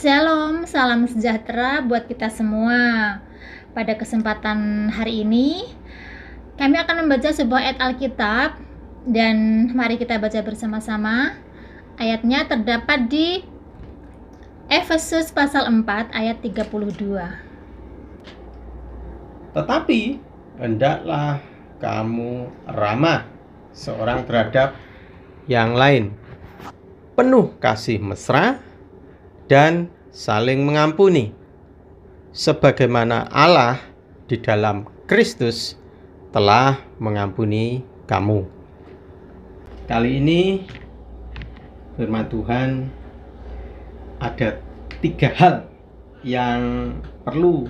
Shalom, salam sejahtera buat kita semua. Pada kesempatan hari ini, kami akan membaca sebuah ayat Alkitab dan mari kita baca bersama-sama. Ayatnya terdapat di Efesus pasal 4 ayat 32. Tetapi hendaklah kamu ramah seorang terhadap yang lain, penuh kasih mesra dan saling mengampuni, sebagaimana Allah di dalam Kristus telah mengampuni kamu. Kali ini firman Tuhan ada 3 hal yang perlu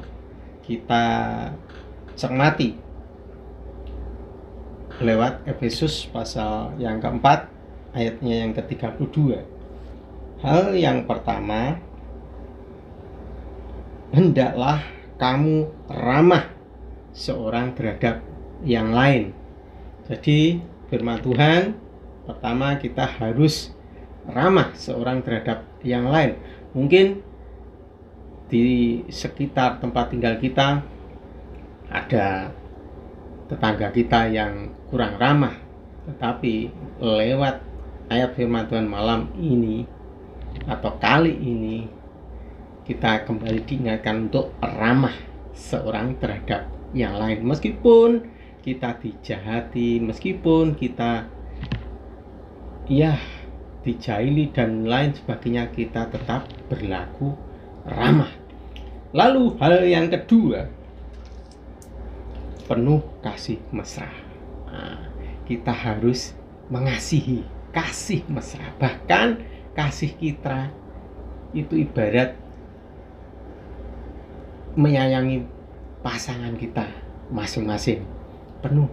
kita cermati lewat Efesus pasal yang keempat ayatnya yang ke-32. Hal yang pertama, hendaklah kamu ramah seorang terhadap yang lain. Jadi firman Tuhan pertama, kita harus ramah seorang terhadap yang lain. Mungkin di sekitar tempat tinggal kita ada tetangga kita yang kurang ramah, tetapi lewat ayat firman Tuhan malam ini atau kali ini kita kembali diingatkan untuk ramah seorang terhadap yang lain. Meskipun kita dijahati, meskipun kita dijahili dan lain sebagainya, kita tetap berlaku ramah. Lalu hal yang kedua, penuh kasih mesra. Kita harus mengasihi, kasih mesra. Bahkan kasih kita itu ibarat menyayangi pasangan kita masing-masing, penuh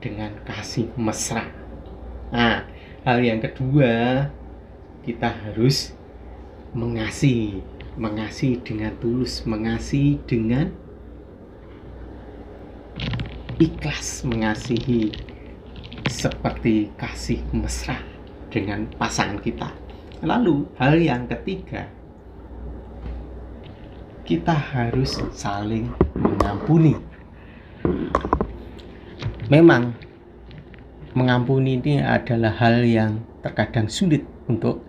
dengan kasih mesra. Hal yang kedua, kita harus mengasihi dengan tulus, mengasihi dengan ikhlas, mengasihi seperti kasih mesra dengan pasangan kita. Lalu hal yang ketiga, kita harus saling mengampuni. Memang mengampuni ini adalah hal yang terkadang sulit untuk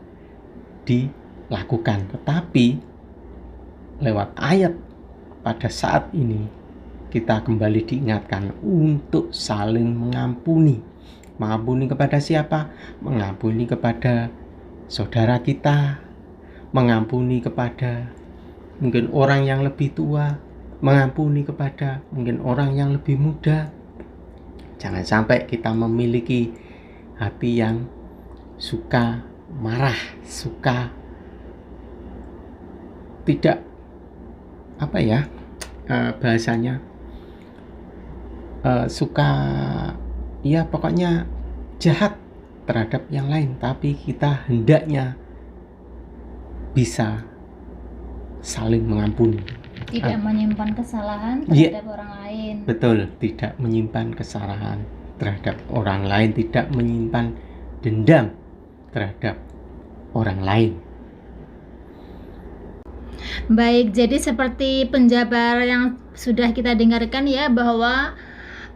dilakukan, tetapi lewat ayat pada saat ini kita kembali diingatkan untuk saling mengampuni. Mengampuni kepada siapa? Mengampuni kepada saudara kita, mengampuni kepada mungkin orang yang lebih tua, mengampuni kepada mungkin orang yang lebih muda. Jangan sampai kita memiliki hati yang suka marah, suka tidak bahasanya suka pokoknya jahat terhadap yang lain, tapi kita hendaknya bisa saling mengampuni, Tidak menyimpan kesalahan terhadap orang lain. Betul, tidak menyimpan kesalahan terhadap orang lain, tidak menyimpan dendam terhadap orang lain. Baik, jadi seperti penjabar yang sudah kita dengarkan ya, bahwa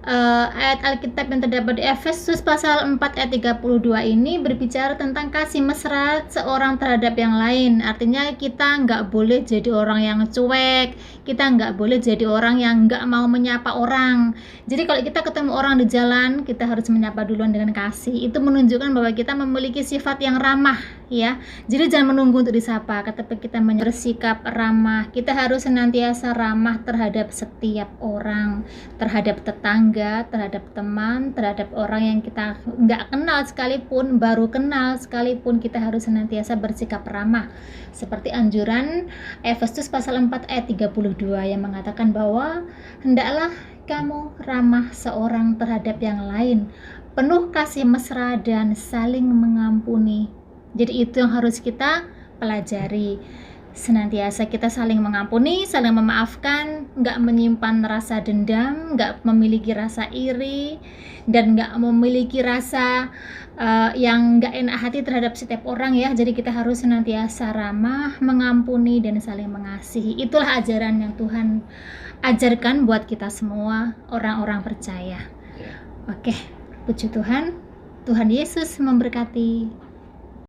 ayat Alkitab yang terdapat di Efesus pasal 4 ayat 32 ini berbicara tentang kasih mesra seorang terhadap yang lain. Artinya kita nggak boleh jadi orang yang cuek, kita nggak boleh jadi orang yang nggak mau menyapa orang. Jadi kalau kita ketemu orang di jalan, kita harus menyapa duluan dengan kasih. Itu menunjukkan bahwa kita memiliki sifat yang ramah ya. Jadi jangan menunggu untuk disapa, ketika kita bersikap ramah, kita harus senantiasa ramah terhadap setiap orang, terhadap tetangga, terhadap teman, terhadap orang yang kita nggak kenal sekalipun, baru kenal sekalipun, kita harus senantiasa bersikap ramah. Seperti anjuran Efesus pasal 4 ayat 32 yang mengatakan bahwa hendaklah kamu ramah seorang terhadap yang lain, penuh kasih mesra dan saling mengampuni. Jadi itu yang harus kita pelajari. Senantiasa kita saling mengampuni, saling memaafkan, nggak menyimpan rasa dendam, nggak memiliki rasa iri, dan nggak memiliki rasa yang nggak enak hati terhadap setiap orang ya. Jadi kita harus senantiasa ramah, mengampuni, dan saling mengasihi. Itulah ajaran yang Tuhan ajarkan buat kita semua orang-orang percaya. Oke, puji Tuhan. Tuhan Yesus memberkati.